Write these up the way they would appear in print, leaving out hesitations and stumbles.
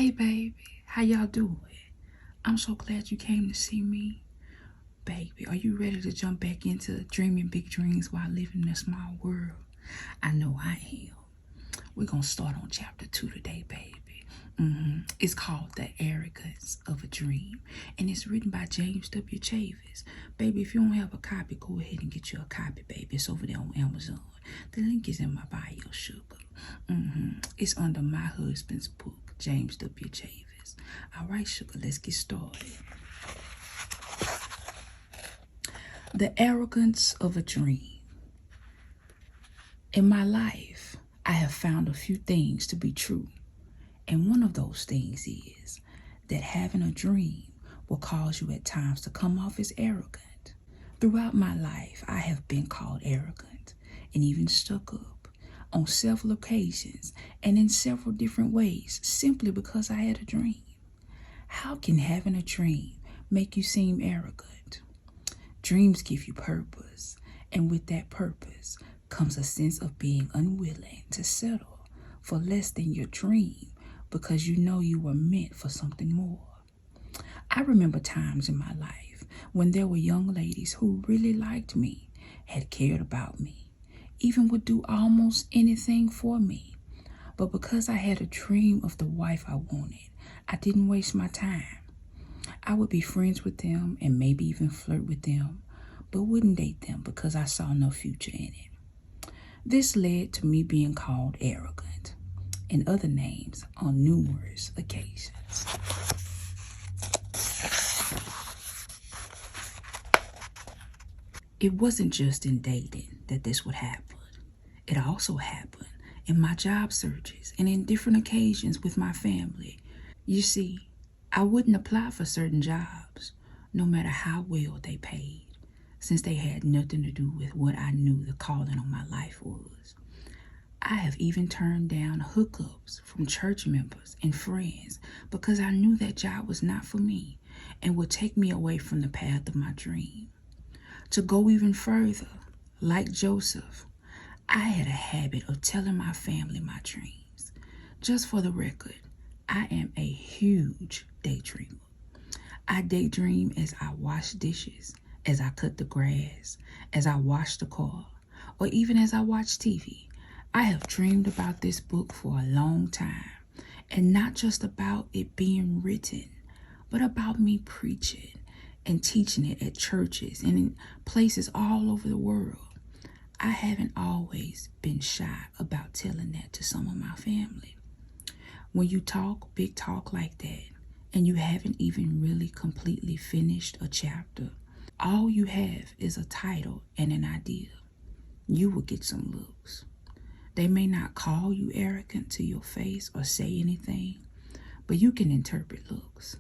Hey baby, how y'all doing? I'm so glad you came to see me. Baby, are you ready to jump back into dreaming big dreams while living in a small world? I know I am. We're going to start on chapter 2 today, baby. It's called The Arrogance of a Dream, and it's written by James W. Chavis. Baby, if you don't have a copy, go ahead and get you a copy, baby. It's over there on Amazon. The link is in my bio, sugar. It's under my husband's book, James W. Chavis. All right, sugar, let's get started. The Arrogance of a Dream. In my life, I have found a few things to be true. And one of those things is that having a dream will cause you at times to come off as arrogant. Throughout my life, I have been called arrogant and even stuck up on several occasions and in several different ways simply because I had a dream. How can having a dream make you seem arrogant? Dreams give you purpose, and with that purpose comes a sense of being unwilling to settle for less than your dream because you know you were meant for something more. I remember times in my life when there were young ladies who really liked me, had cared about me, even would do almost anything for me. But because I had a dream of the wife I wanted, I didn't waste my time. I would be friends with them and maybe even flirt with them, but wouldn't date them because I saw no future in it. This led to me being called arrogant and other names on numerous occasions. It wasn't just in dating that this would happen. It also happened in my job searches and in different occasions with my family. You see, I wouldn't apply for certain jobs, no matter how well they paid, since they had nothing to do with what I knew the calling on my life was. I have even turned down hookups from church members and friends because I knew that job was not for me and would take me away from the path of my dream. To go even further, like Joseph, I had a habit of telling my family my dreams. Just for the record, I am a huge daydreamer. I daydream as I wash dishes, as I cut the grass, as I wash the car, or even as I watch TV. I have dreamed about this book for a long time, and not just about it being written, but about me preaching and teaching it at churches and in places all over the world. I haven't always been shy about telling that to some of my family. When you talk big talk like that, and you haven't even really completely finished a chapter, all you have is a title and an idea, you will get some looks. They may not call you arrogant to your face or say anything, but you can interpret looks,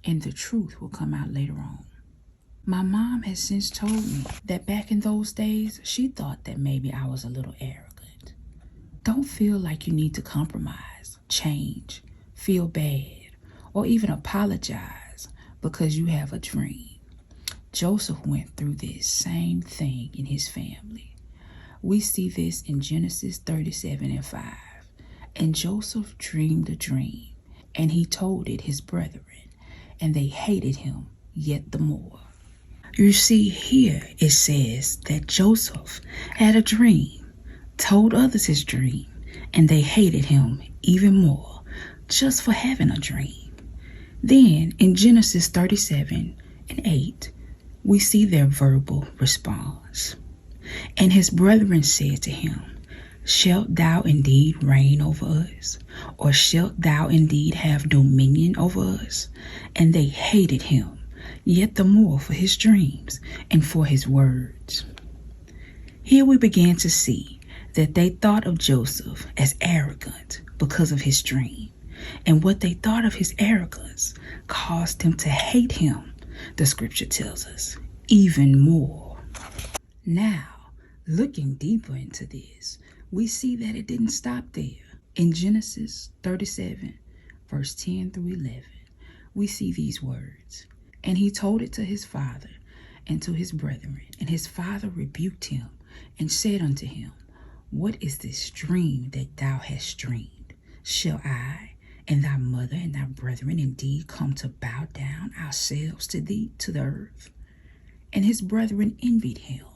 and the truth will come out later on. My mom has since told me that back in those days, she thought that maybe I was a little arrogant. Don't feel like you need to compromise, change, feel bad, or even apologize because you have a dream. Joseph went through this same thing in his family. We see this in Genesis 37:5. And Joseph dreamed a dream, and he told it his brethren, and they hated him yet the more. You see, here it says that Joseph had a dream, told others his dream, and they hated him even more just for having a dream. Then in Genesis 37:8, we see their verbal response. And his brethren said to him, Shalt thou indeed reign over us? Or shalt thou indeed have dominion over us? And they hated him yet the more for his dreams and for his words. Here we began to see that they thought of Joseph as arrogant because of his dream. And what they thought of his arrogance caused them to hate him, the scripture tells us, even more. Now, looking deeper into this, we see that it didn't stop there. In Genesis 37, verse 10 through 11, we see these words. And he told it to his father and to his brethren. And his father rebuked him and said unto him, What is this dream that thou hast dreamed? Shall I And thy mother and thy brethren indeed come to bow down ourselves to thee to the earth. And his brethren envied him,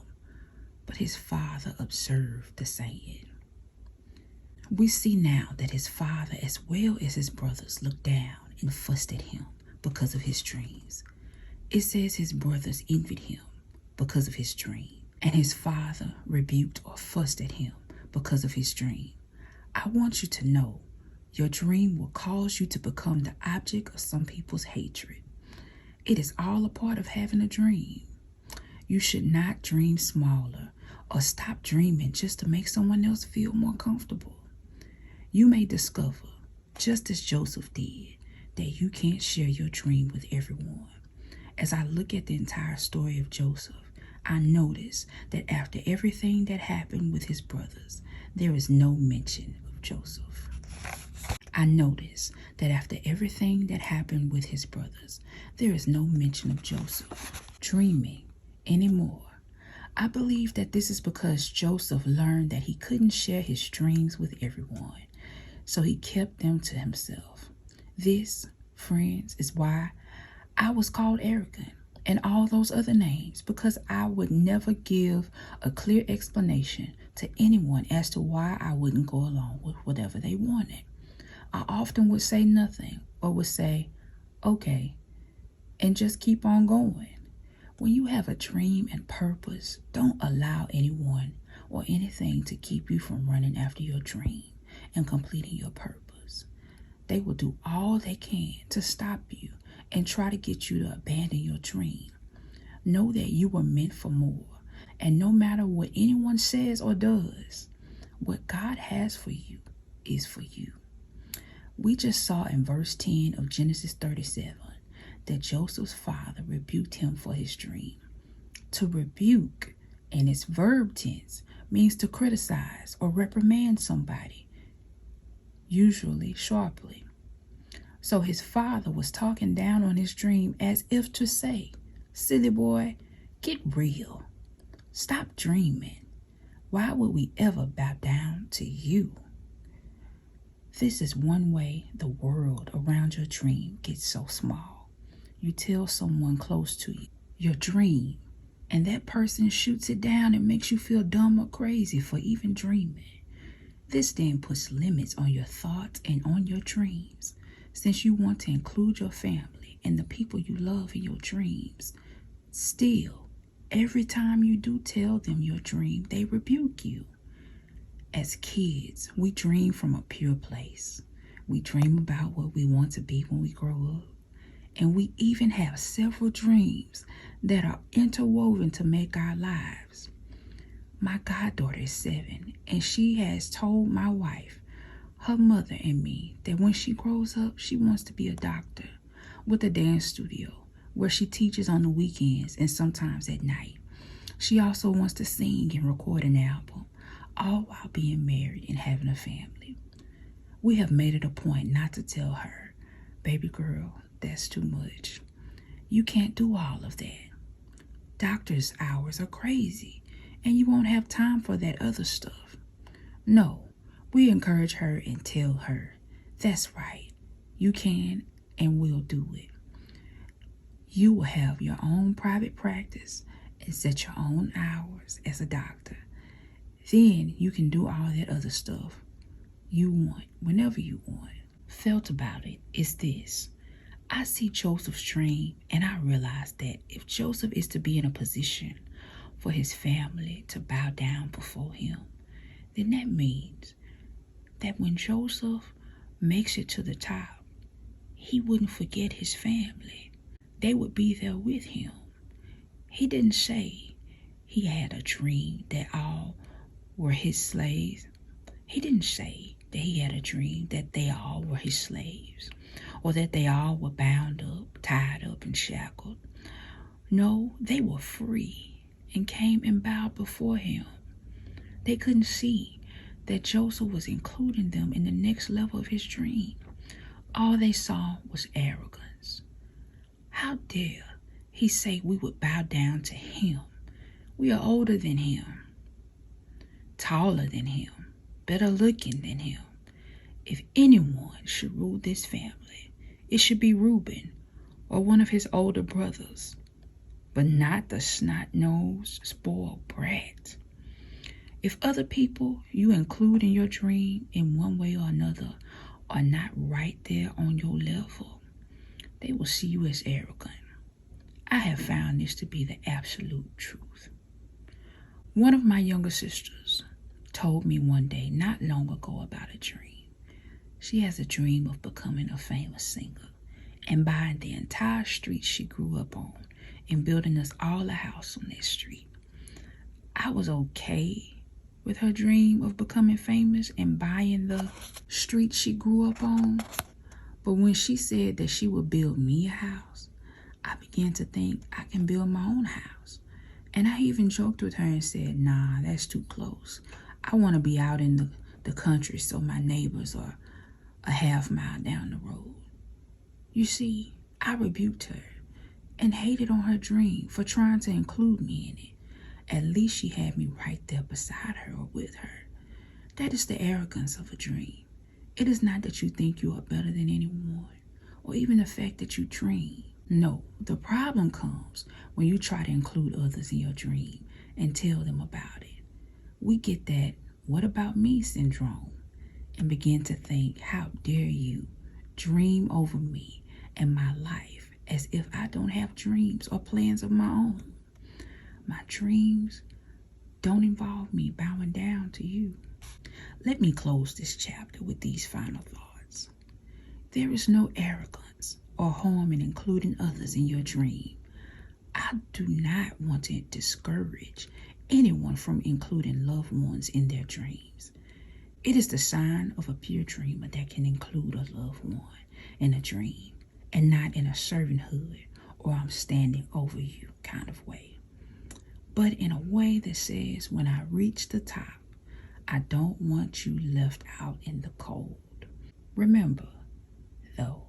but his father observed the saying. We see now that his father as well as his brothers looked down and fussed at him because of his dreams. It says his brothers envied him because of his dream, and his father rebuked or fussed at him because of his dream. I want you to know your dream will cause you to become the object of some people's hatred. It is all a part of having a dream. You should not dream smaller or stop dreaming just to make someone else feel more comfortable. You may discover, just as Joseph did, that you can't share your dream with everyone. As I look at the entire story of Joseph, I notice that after everything that happened with his brothers, there is no mention of Joseph. I notice that after everything that happened with his brothers, there is no mention of Joseph dreaming anymore. I believe that this is because Joseph learned that he couldn't share his dreams with everyone, so he kept them to himself. This, friends, is why I was called arrogant and all those other names, because I would never give a clear explanation to anyone as to why I wouldn't go along with whatever they wanted. I often would say nothing or would say, okay, and just keep on going. When you have a dream and purpose, don't allow anyone or anything to keep you from running after your dream and completing your purpose. They will do all they can to stop you and try to get you to abandon your dream. Know that you were meant for more, and no matter what anyone says or does, what God has for you is for you. We just saw in verse 10 of Genesis 37 that Joseph's father rebuked him for his dream. To rebuke, in its verb tense, means to criticize or reprimand somebody, usually sharply. So his father was talking down on his dream as if to say, silly boy, get real. Stop dreaming. Why would we ever bow down to you? This is one way the world around your dream gets so small. You tell someone close to you your dream, and that person shoots it down and makes you feel dumb or crazy for even dreaming. This then puts limits on your thoughts and on your dreams, since you want to include your family and the people you love in your dreams. Still, every time you do tell them your dream, they rebuke you. As kids, we dream from a pure place. We dream about what we want to be when we grow up. And we even have several dreams that are interwoven to make our lives. My goddaughter is 7, and she has told my wife, her mother, and me that when she grows up, she wants to be a doctor with a dance studio where she teaches on the weekends and sometimes at night. She also wants to sing and record an album, all while being married and having a family. We have made it a point not to tell her, baby girl, that's too much. You can't do all of that. Doctor's hours are crazy, and you won't have time for that other stuff. No, we encourage her and tell her, that's right, you can and will do it. You will have your own private practice and set your own hours as a doctor. Then you can do all that other stuff you want whenever you want. Felt about it is this. I see Joseph's dream, and I realize that if Joseph is to be in a position for his family to bow down before him, then that means that when Joseph makes it to the top, he wouldn't forget his family. They would be there with him. He didn't say he had a dream that all were his slaves. He didn't say that he had a dream that they all were his slaves, or that they all were bound up, tied up, and shackled. No, they were free and came and bowed before him. They couldn't see that Joseph was including them in the next level of his dream. All they saw was arrogance. How dare he say we would bow down to him? We are older than him, taller than him, better looking than him. If anyone should rule this family, it should be Reuben or one of his older brothers, but not the snot-nosed, spoiled brat. If other people you include in your dream in one way or another are not right there on your level, they will see you as arrogant. I have found this to be the absolute truth. One of my younger sisters told me one day not long ago about a dream. She has a dream of becoming a famous singer and buying the entire street she grew up on and building us all a house on that street. I was okay with her dream of becoming famous and buying the street she grew up on, but when she said that she would build me a house, I began to think I can build my own house. And I even joked with her and said, nah, that's too close. I want to be out in the country so my neighbors are a half mile down the road. You see, I rebuked her and hated on her dream for trying to include me in it. At least she had me right there beside her or with her. That is the arrogance of a dream. It is not that you think you are better than anyone, or even the fact that you dream. No, the problem comes when you try to include others in your dream and tell them about it. We get that "what about me" syndrome and begin to think, how dare you dream over me and my life as if I don't have dreams or plans of my own. My dreams don't involve me bowing down to you. Let me close this chapter with these final thoughts. There is no arrogance or harm in including others in your dream. I do not want to discourage anyone from including loved ones in their dreams. It is the sign of a pure dreamer that can include a loved one in a dream and not in a servanthood or I'm standing over you kind of way, but in a way that says, when I reach the top, I don't want you left out in the cold. Remember, though,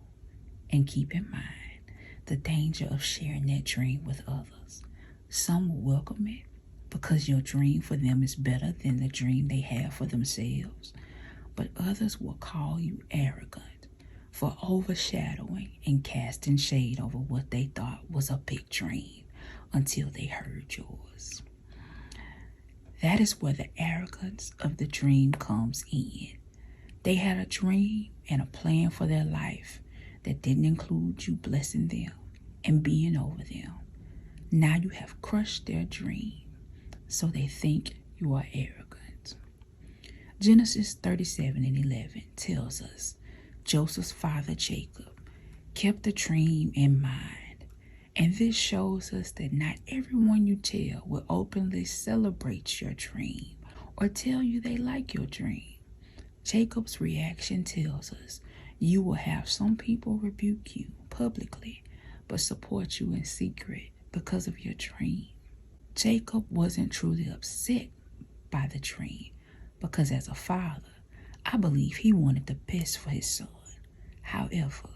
and keep in mind the danger of sharing that dream with others. Some will welcome it because your dream for them is better than the dream they have for themselves. But others will call you arrogant for overshadowing and casting shade over what they thought was a big dream until they heard yours. That is where the arrogance of the dream comes in. They had a dream and a plan for their life that didn't include you blessing them and being over them. Now you have crushed their dream, so they think you are arrogant. Genesis 37:11 tells us Joseph's father Jacob kept the dream in mind. And this shows us that not everyone you tell will openly celebrate your dream or tell you they like your dream. Jacob's reaction tells us you will have some people rebuke you publicly but support you in secret because of your dream. Jacob wasn't truly upset by the dream because as a father, I believe he wanted the best for his son. However,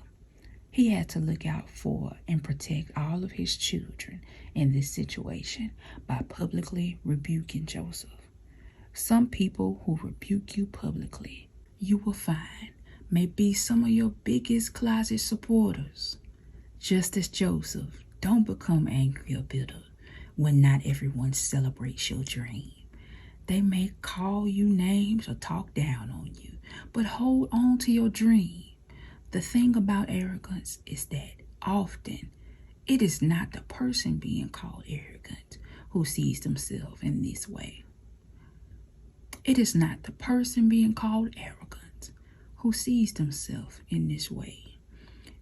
he had to look out for and protect all of his children in this situation by publicly rebuking Joseph. Some people who rebuke you publicly, you will find, may be some of your biggest closet supporters. Just as Joseph, don't become angry or bitter when not everyone celebrates your dream. They may call you names or talk down on you, but hold on to your dream. The thing about arrogance is that often it is not the person being called arrogant who sees themselves in this way. It is not the person being called arrogant who sees themselves in this way.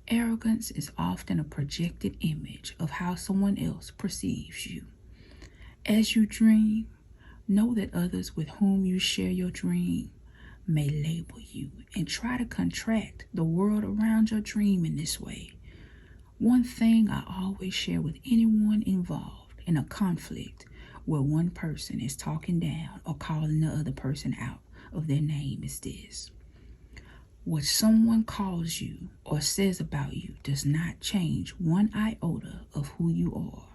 Arrogance is often a projected image of how someone else perceives you. As you dream, know that others with whom you share your dream may label you and try to contract the world around your dream in this way. One thing I always share with anyone involved in a conflict where one person is talking down or calling the other person out of their name is this: what someone calls you or says about you does not change one iota of who you are.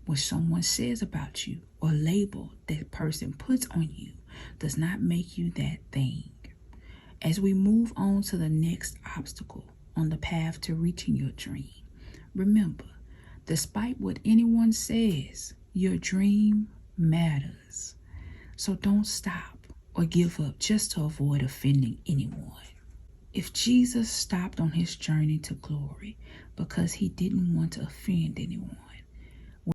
What someone says about you or label that person puts on you does not make you that thing. As we move on to the next obstacle on the path to reaching your dream, remember, despite what anyone says, your dream matters. So don't stop or give up just to avoid offending anyone. If Jesus stopped on his journey to glory because he didn't want to offend anyone,